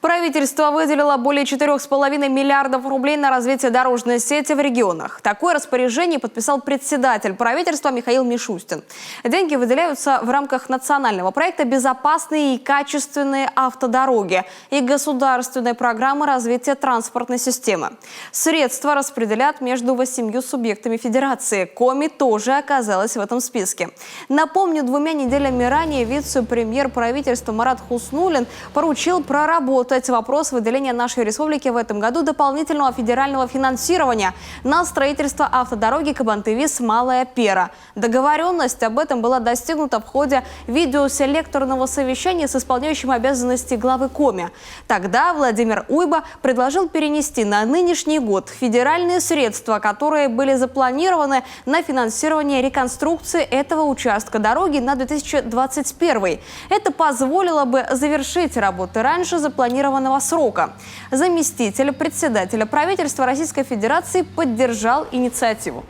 Правительство выделило более 4,5 миллиардов рублей на развитие дорожной сети в регионах. Такое распоряжение подписал председатель правительства Михаил Мишустин. Деньги выделяются в рамках национального проекта «Безопасные и качественные автодороги» и государственной программы развития транспортной системы. Средства распределят между 8 субъектами федерации. Коми тоже оказалась в этом списке. Напомню, 2 неделями ранее вице-премьер правительства Марат Хуснуллин поручил проработать вопрос выделения нашей республике в этом году дополнительного федерального финансирования на строительство автодороги Кабанты-Вис-Малая Пера. Договоренность об этом была достигнута в ходе видеоселекторного совещания с исполняющим обязанности главы Коми. Тогда Владимир Уйба предложил перенести на нынешний год федеральные средства, которые были запланированы на финансирование реконструкции этого участка дороги на 2021. Это позволило бы завершить работы раньше запланированного срока. Заместитель председателя правительства Российской Федерации поддержал инициативу.